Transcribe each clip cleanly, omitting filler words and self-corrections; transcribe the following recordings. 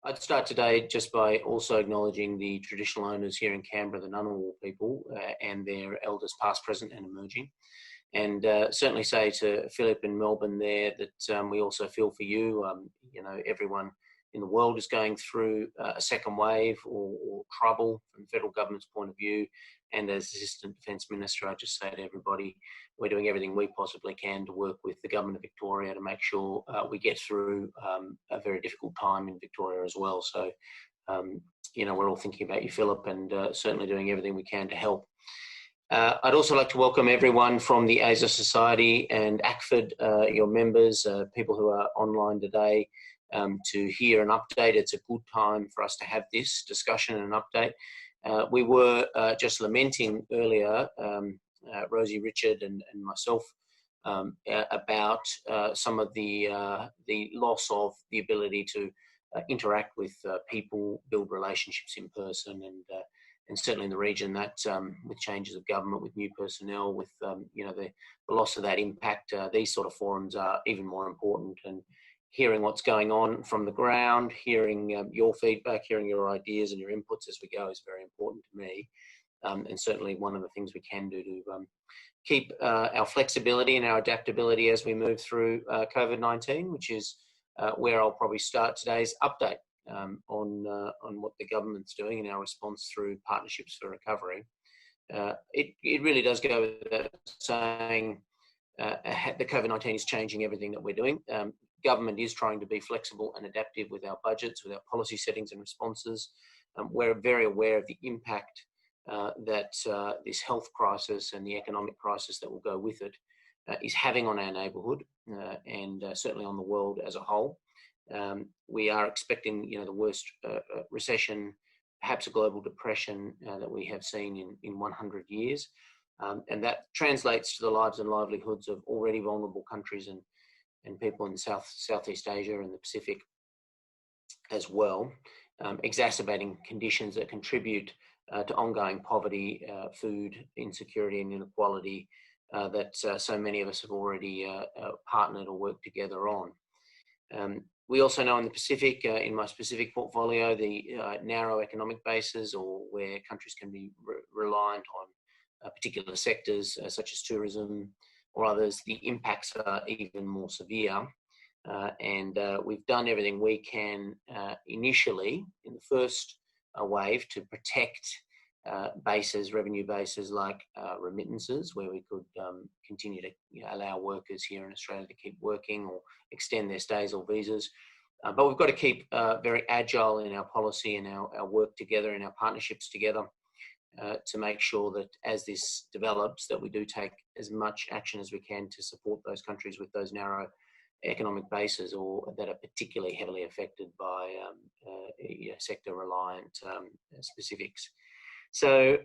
I'd start today just by also acknowledging the traditional owners here in Canberra, the Ngunnawal people, and their elders past, present and emerging. And certainly say to Philip in Melbourne there that we also feel for you. Everyone in the world is going through a second wave or trouble from the federal government's point of view. And as Assistant Defence Minister, I just say to everybody, we're doing everything we possibly can to work with the Government of Victoria to make sure we get through a very difficult time in Victoria as well. So, we're all thinking about you, Philip, and certainly doing everything we can to help. I'd also like to welcome everyone from the ASA Society and ACFID, your members, people who are online today, to hear an update. It's a good time for us to have this discussion and an update. We were just lamenting earlier, Rosie, Richard and myself, about some of the loss of the ability to interact with people, build relationships in person, and certainly in the region that with changes of government, with new personnel, with the loss of that impact, these sort of forums are even more important. And hearing what's going on from the ground, hearing your feedback, hearing your ideas and your inputs as we go is very important to me. And certainly one of the things we can do to keep our flexibility and our adaptability as we move through COVID-19, which is where I'll probably start today's update on what the government's doing in our response through Partnerships for Recovery. It really does go without saying the COVID-19 is changing everything that we're doing. Government is trying to be flexible and adaptive with our budgets, with our policy settings and responses. We're very aware of the impact that this health crisis and the economic crisis that will go with it is having on our neighbourhood and certainly on the world as a whole. We are expecting, the worst recession, perhaps a global depression that we have seen in 100 years. And that translates to the lives and livelihoods of already vulnerable countries and people in Southeast Asia and the Pacific as well, exacerbating conditions that contribute to ongoing poverty, food insecurity and inequality that so many of us have already partnered or worked together on. We also know in the Pacific, in my specific portfolio, the narrow economic bases, or where countries can be reliant on particular sectors such as tourism or others, the impacts are even more severe. And we've done everything we can initially in the first wave to protect revenue bases like remittances, where we could continue to allow workers here in Australia to keep working or extend their stays or visas. But we've got to keep very agile in our policy and our work together and our partnerships together to make sure that as this develops, that we do take as much action as we can to support those countries with those narrow economic bases or that are particularly heavily affected by sector-reliant specifics. So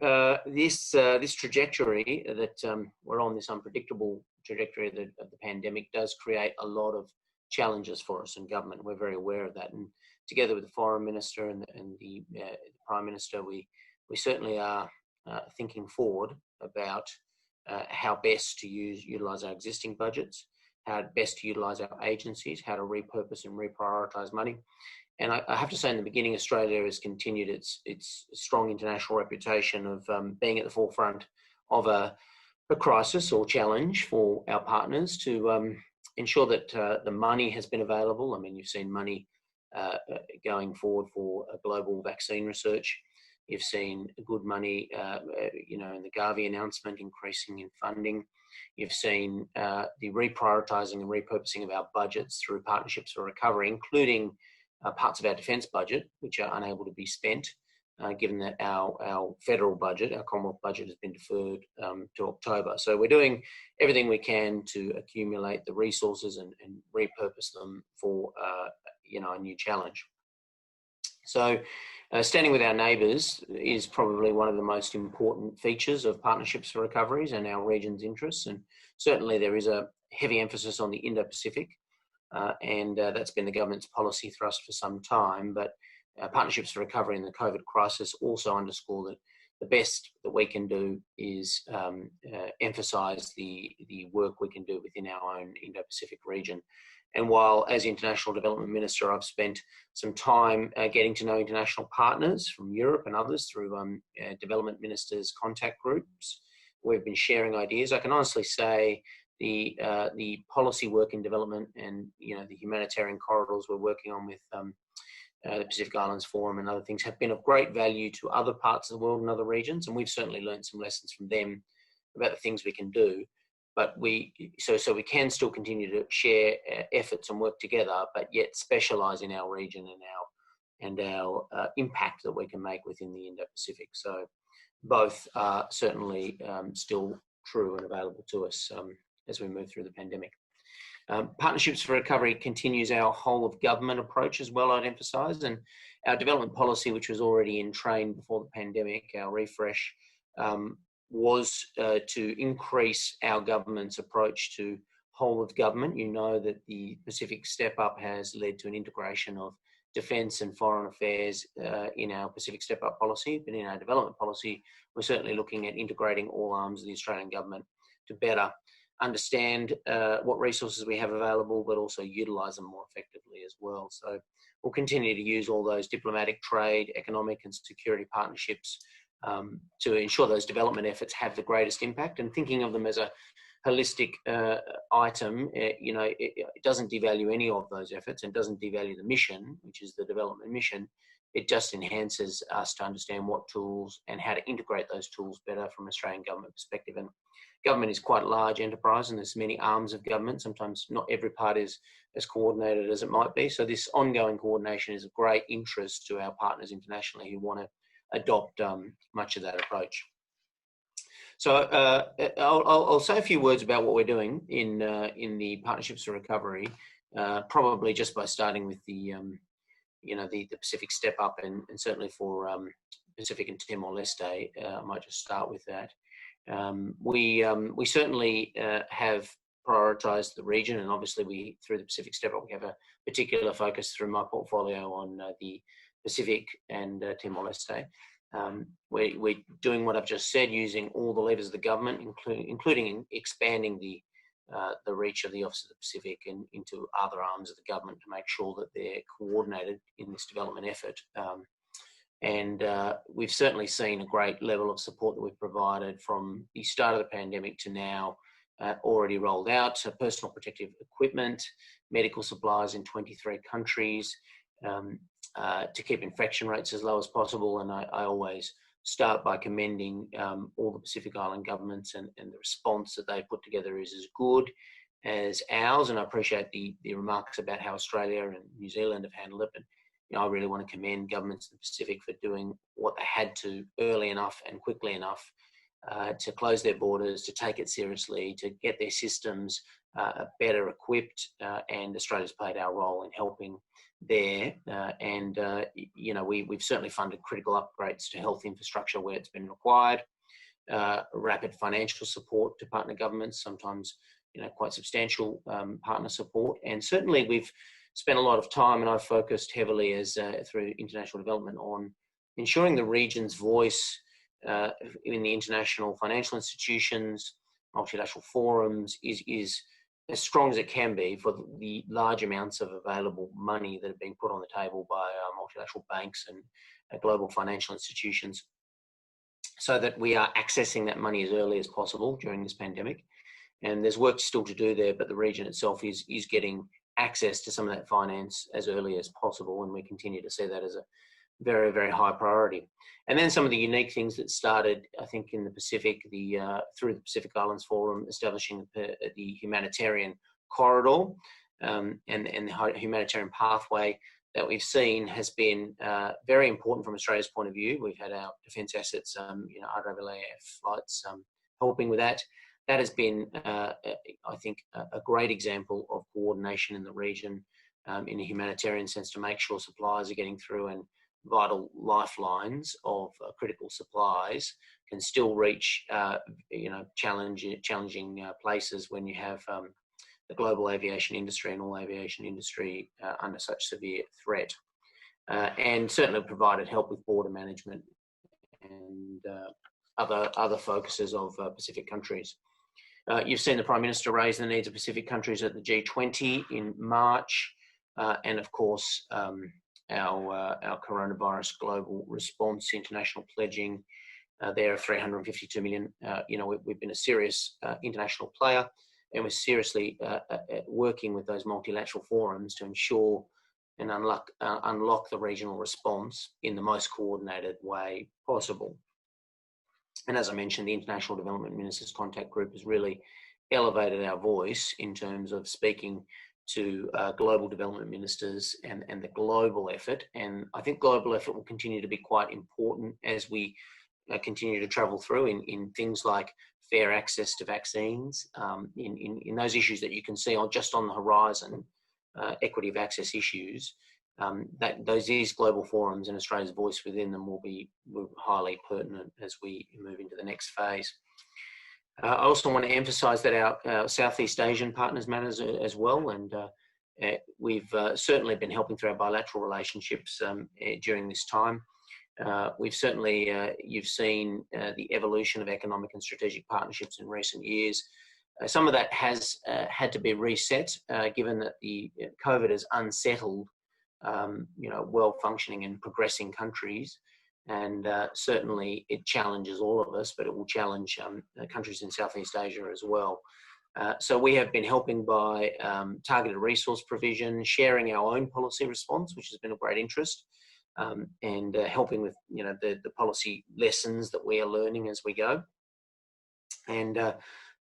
this trajectory that we're on, this unpredictable trajectory of the pandemic, does create a lot of challenges for us in government. We're very aware of that, and together with the Foreign Minister and the Prime Minister, we certainly are thinking forward about how best to utilise our existing budgets, how best to utilise our agencies, how to repurpose and reprioritise money. And I have to say, in the beginning, Australia has continued its strong international reputation of being at the forefront of a crisis or challenge for our partners to ensure that the money has been available. I mean, you've seen money going forward for global vaccine research. You've seen good money, in the Gavi announcement, increasing in funding. You've seen the reprioritising and repurposing of our budgets through Partnerships for Recovery, including parts of our defence budget, which are unable to be spent, given that our federal budget, our Commonwealth budget, has been deferred to October. So we're doing everything we can to accumulate the resources and repurpose them for, a new challenge. So standing with our neighbours is probably one of the most important features of Partnerships for Recoveries and our region's interests. And certainly there is a heavy emphasis on the Indo-Pacific, and that's been the government's policy thrust for some time. But Partnerships for Recovery in the COVID crisis also underscore that the best that we can do is emphasise the work we can do within our own Indo-Pacific region. And while as International Development Minister, I've spent some time getting to know international partners from Europe and others through development ministers' contact groups. We've been sharing ideas. I can honestly say the policy work in development and the humanitarian corridors we're working on with the Pacific Islands Forum and other things have been of great value to other parts of the world and other regions, and we've certainly learned some lessons from them about the things we can do. But we can still continue to share efforts and work together, but yet specialise in our region and our impact that we can make within the Indo-Pacific. So both are certainly still true and available to us as we move through the pandemic. Partnerships for Recovery continues our whole of government approach as well, I'd emphasise, and our development policy, which was already in train before the pandemic, our refresh, was to increase our government's approach to whole of government. You know that the Pacific Step Up has led to an integration of defence and foreign affairs in our Pacific Step Up policy, but in our development policy, we're certainly looking at integrating all arms of the Australian government to better understand what resources we have available, but also utilise them more effectively as well. So we'll continue to use all those diplomatic, trade, economic and security partnerships to ensure those development efforts have the greatest impact, and thinking of them as a holistic item, it doesn't devalue any of those efforts and doesn't devalue the mission, which is the development mission. It just enhances us to understand what tools and how to integrate those tools better from an Australian government perspective. And government is quite a large enterprise and there's many arms of government. Sometimes not every part is as coordinated as it might be. So this ongoing coordination is of great interest to our partners internationally who want to adopt much of that approach. So I'll say a few words about what we're doing in the Partnerships for Recovery, probably just by starting with the Pacific Step Up and certainly for Pacific and Timor-Leste. I might just start with that. We certainly have prioritised the region, and obviously through the Pacific Step Up we have a particular focus through my portfolio on the Pacific and Timor-Leste. We're doing what I've just said, using all the levers of the government, including expanding the reach of the Office of the Pacific and into other arms of the government to make sure that they're coordinated in this development effort. And we've certainly seen a great level of support that we've provided from the start of the pandemic to now, already rolled out. So personal protective equipment, medical supplies in 23 countries, to keep infection rates as low as possible. And I always start by commending all the Pacific Island governments, and the response that they put together is as good as ours. And I appreciate the remarks about how Australia and New Zealand have handled it. But I really want to commend governments in the Pacific for doing what they had to early enough and quickly enough to close their borders, to take it seriously, to get their systems better equipped. And Australia's played our role in helping there. We've certainly funded critical upgrades to health infrastructure where it's been required, rapid financial support to partner governments, sometimes quite substantial partner support. And certainly we've spent a lot of time, and I've focused heavily as through international development on ensuring the region's voice in the international financial institutions, multilateral forums is as strong as it can be for the large amounts of available money that have been put on the table by multilateral banks and global financial institutions, so that we are accessing that money as early as possible during this pandemic. And there's work still to do there, but the region itself is getting access to some of that finance as early as possible, and we continue to see that as a very, very high priority. And then some of the unique things that started, I think, in the Pacific, through the Pacific Islands Forum, establishing the humanitarian corridor and the humanitarian pathway that we've seen has been very important from Australia's point of view. We've had our defence assets, RAAF flights helping with that. That has been, I think, a great example of coordination in the region in a humanitarian sense, to make sure supplies are getting through and vital lifelines of critical supplies can still reach, challenging places when you have the global aviation industry and all aviation industry under such severe threat. And certainly provided help with border management and other focuses of Pacific countries. You've seen the Prime Minister raise the needs of Pacific countries at the G20 in March, and of course our coronavirus global response, international pledging there of 352 million. We've been a serious international player, and we're seriously working with those multilateral forums to ensure and unlock the regional response in the most coordinated way possible. And as I mentioned, the International Development Ministers Contact Group has really elevated our voice in terms of speaking to global development ministers and the global effort. And I think global effort will continue to be quite important as we continue to travel through in things like fair access to vaccines, in those issues that you can see just on the horizon, equity of access issues. These global forums and Australia's voice within them will be highly pertinent as we move into the next phase. I also want to emphasise that our Southeast Asian partners matters as well, and we've certainly been helping through our bilateral relationships during this time. We've certainly, you've seen the evolution of economic and strategic partnerships in recent years. Some of that has had to be reset, given that the COVID has unsettled well-functioning and progressing countries, and certainly it challenges all of us, but it will challenge countries in Southeast Asia as well. So we have been helping by targeted resource provision, sharing our own policy response, which has been of great interest, and helping with the policy lessons that we are learning as we go, and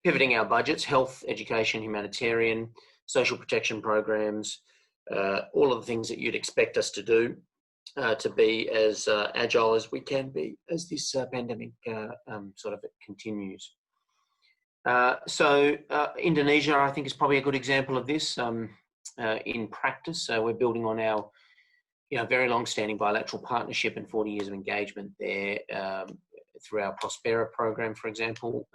pivoting our budgets, health, education, humanitarian, social protection programs, all of the things that you'd expect us to do to be as agile as we can be as this pandemic sort of continues. So Indonesia, I think, is probably a good example of this in practice. So we're building on our very long-standing bilateral partnership and 40 years of engagement there through our Prospera program, for example.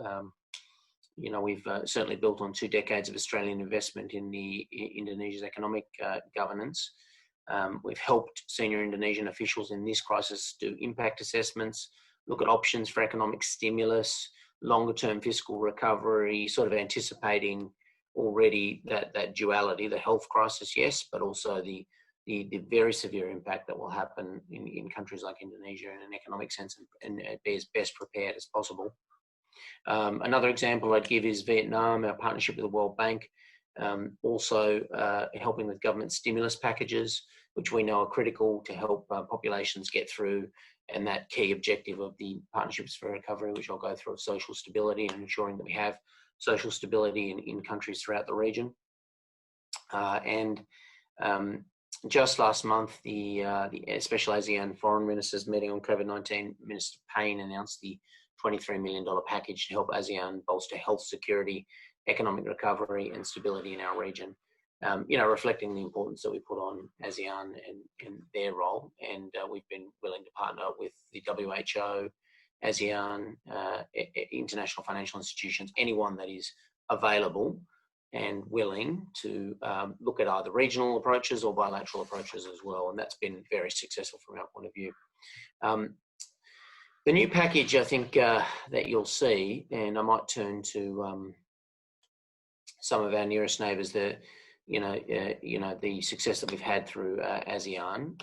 We've certainly built on 2 decades of Australian investment in Indonesia's economic governance. We've helped senior Indonesian officials in this crisis do impact assessments, look at options for economic stimulus, longer-term fiscal recovery, sort of anticipating already that duality, the health crisis, yes, but also the very severe impact that will happen in countries like Indonesia in an economic sense, and be as best prepared as possible. Another example I'd give is Vietnam, our partnership with the World Bank, also helping with government stimulus packages, which we know are critical to help populations get through, and that key objective of the Partnerships for Recovery, which I'll go through, of social stability and ensuring that we have social stability in countries throughout the region. Just last month, the Special ASEAN Foreign Ministers meeting on COVID-19, Minister Payne announced the $23 million package to help ASEAN bolster health security, economic recovery and stability in our region, reflecting the importance that we put on ASEAN and their role. And we've been willing to partner with the WHO, ASEAN, international financial institutions, anyone that is available and willing to look at either regional approaches or bilateral approaches as well. And that's been very successful from our point of view. The new package, I think, that you'll see, and I might turn to some of our nearest neighbours, the success that we've had through ASEAN.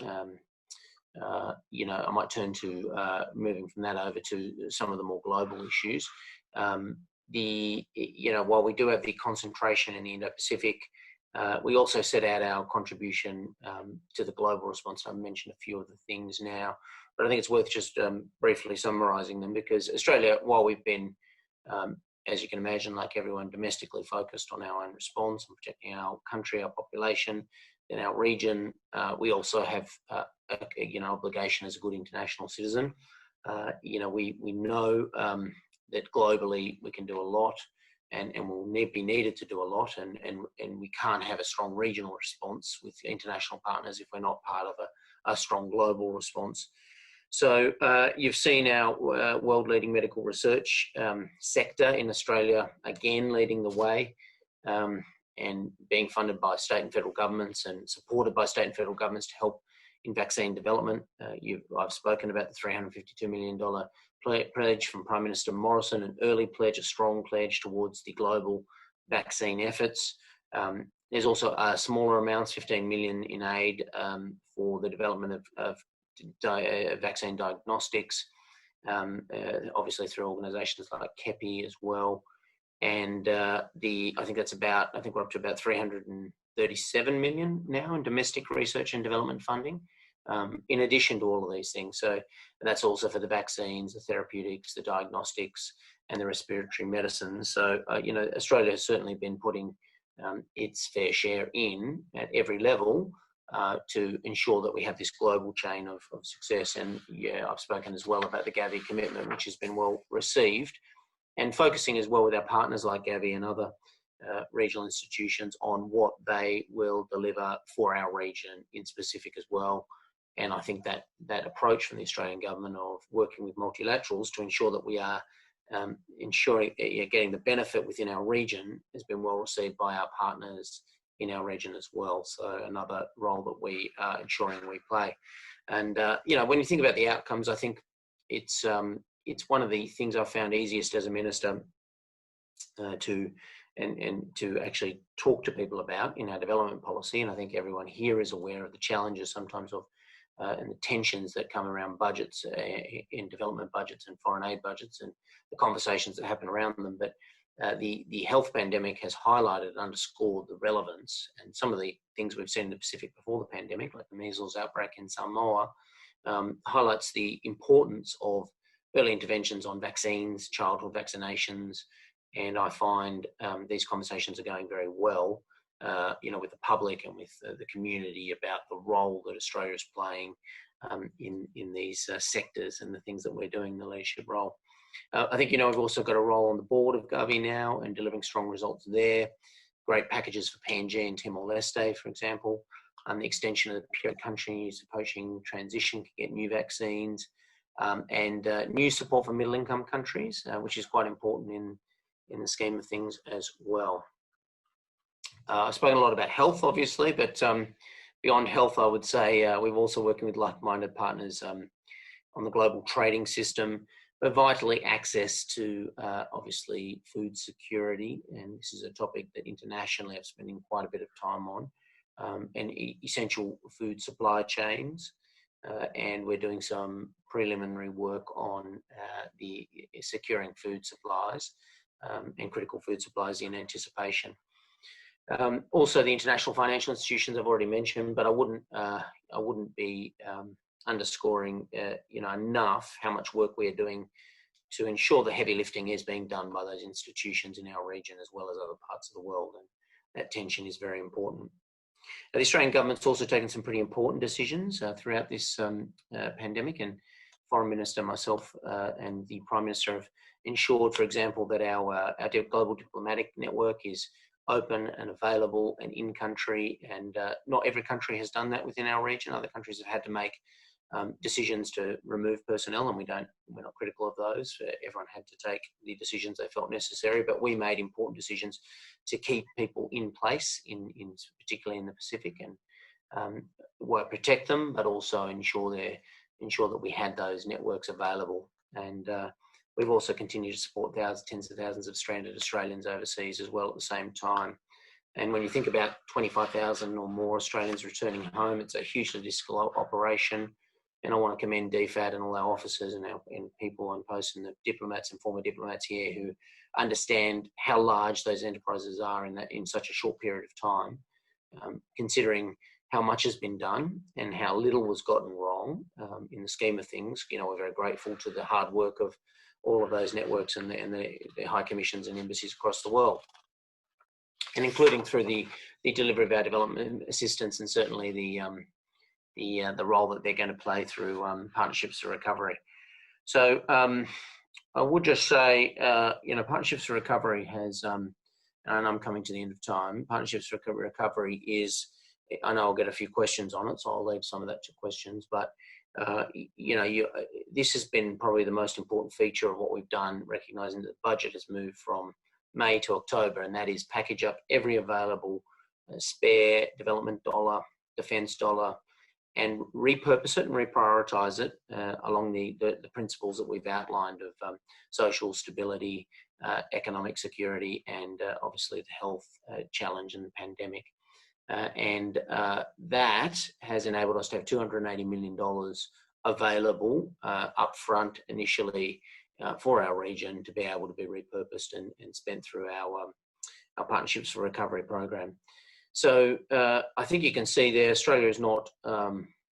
I might turn to moving from that over to some of the more global issues. While we do have the concentration in the Indo-Pacific, we also set out our contribution to the global response. I've mentioned a few of the things now, but I think it's worth just briefly summarising them, because Australia, while we've been, as you can imagine, like everyone, domestically focused on our own response and protecting our country, our population, in our region, we also have obligation as a good international citizen. We know that globally we can do a lot, and will be needed to do a lot, and we can't have a strong regional response with international partners if we're not part of a strong global response. So you've seen our world-leading medical research sector in Australia, again, leading the way, and being funded by state and federal governments and supported by state and federal governments to help in vaccine development. I've spoken about the $352 million pledge from Prime Minister Morrison, an early pledge, a strong pledge towards the global vaccine efforts. There's also smaller amounts, 15 million in aid for the development of vaccine diagnostics, obviously through organisations like Hawke MP as well. And I think we're up to about 337 million now in domestic research and development funding, in addition to all of these things. So that's also for the vaccines, the therapeutics, the diagnostics, and the respiratory medicines. So, Australia has certainly been putting its fair share in at every level to ensure that we have this global chain of success. And I've spoken as well about the Gavi commitment, which has been well received, and focusing as well with our partners like Gavi and other regional institutions on what they will deliver for our region in specific as well. And I think that approach from the Australian government of working with multilaterals to ensure that we are getting the benefit within our region has been well received by our partners in our region as well. So another role that we are ensuring we play. And when you think about the outcomes, I think it's one of the things I've found easiest as a minister to actually talk to people about in our development policy. And I think everyone here is aware of the challenges sometimes of and the tensions that come around budgets in development budgets and foreign aid budgets, and the conversations that happen around them. But the health pandemic has highlighted and underscored the relevance, and some of the things we've seen in the Pacific before the pandemic, like the measles outbreak in Samoa, highlights the importance of early interventions on vaccines, childhood vaccinations. And I find these conversations are going very well, with the public and with the community about the role that Australia is playing in these sectors and the things that we're doing, the leadership role. I think, we've also got a role on the board of Gavi now and delivering strong results there. Great packages for PNG and Timor-Leste, for example. The extension of the period countries approaching transition can get new vaccines, and new support for middle-income countries, which is quite important in the scheme of things as well. I've spoken a lot about health, obviously, but beyond health, I would say we've also working with like-minded partners on the global trading system, but vitally access to, obviously, food security. And this is a topic that internationally I'm spending quite a bit of time on, and essential food supply chains. And we're doing some preliminary work on the securing food supplies and critical food supplies in anticipation. Also, the international financial institutions I've already mentioned, but I wouldn't be underscoring enough how much work we are doing to ensure the heavy lifting is being done by those institutions in our region as well as other parts of the world, and that tension is very important. Now, the Australian government's also taken some pretty important decisions throughout this pandemic, and Foreign Minister, myself, and the Prime Minister have ensured, for example, that our global diplomatic network is open and available and in country, and not every country has done that within our region. Other countries have had to make decisions to remove personnel, and we're not critical of those. Everyone had to take the decisions they felt necessary, but we made important decisions to keep people in place, particularly in the Pacific, and protect them, but also ensure that we had those networks available. And we've also continued to support tens of thousands of stranded Australians overseas as well at the same time. And when you think about 25,000 or more Australians returning home, it's a hugely difficult operation. And I want to commend DFAT and all our officers and people on post, and the diplomats and former diplomats here who understand how large those enterprises are in such a short period of time, considering how much has been done and how little was gotten wrong in the scheme of things. We're very grateful to the hard work of all of those networks and the high commissions and embassies across the world, and including through the delivery of our development assistance, and certainly the role that they're going to play through Partnerships for Recovery. So I would just say, Partnerships for Recovery has, and I'm coming to the end of time, Partnerships for Recovery is, I know I'll get a few questions on it, so I'll leave some of that to questions, but this has been probably the most important feature of what we've done, recognising that the budget has moved from May to October, and that is package up every available spare development dollar, defence dollar, and repurpose it and reprioritize it along the principles that we've outlined of social stability, economic security, and obviously the health challenge and the pandemic. And that has enabled us to have $280 million available upfront initially for our region to be able to be repurposed and spent through our Partnerships for Recovery program. So I think you can see there, Australia is not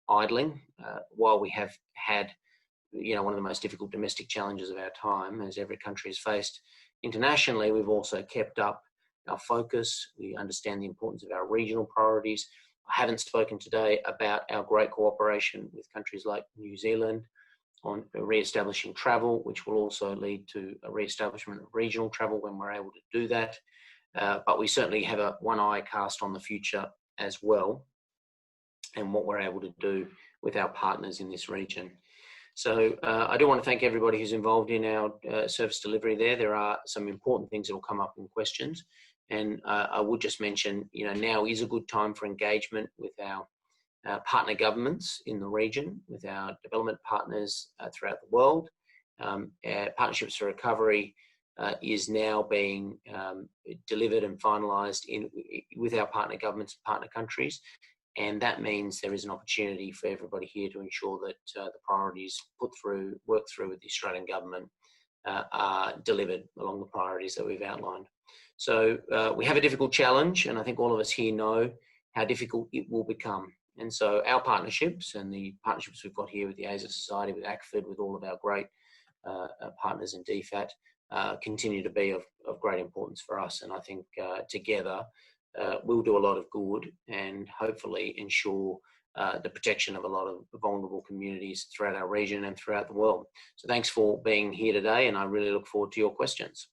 idling. While we have had, one of the most difficult domestic challenges of our time, as every country has faced internationally, we've also kept up our focus. We understand the importance of our regional priorities. I haven't spoken today about our great cooperation with countries like New Zealand on re-establishing travel, which will also lead to a re-establishment of regional travel when we're able to do that. But we certainly have one eye cast on the future as well, and what we're able to do with our partners in this region. So I do want to thank everybody who's involved in our service delivery there. There are some important things that will come up in questions. And I would just mention, now is a good time for engagement with our partner governments in the region, with our development partners throughout the world. Partnerships for Recovery is now being delivered and finalised with our partner governments and partner countries. And that means there is an opportunity for everybody here to ensure that the priorities worked through with the Australian government are delivered along the priorities that we've outlined. So we have a difficult challenge, and I think all of us here know how difficult it will become. And so our partnerships and the partnerships we've got here with the ASIC Society, with ACFID, with all of our great partners in DFAT, continue to be of great importance for us. And I think together we'll do a lot of good and hopefully ensure the protection of a lot of vulnerable communities throughout our region and throughout the world. So thanks for being here today, and I really look forward to your questions.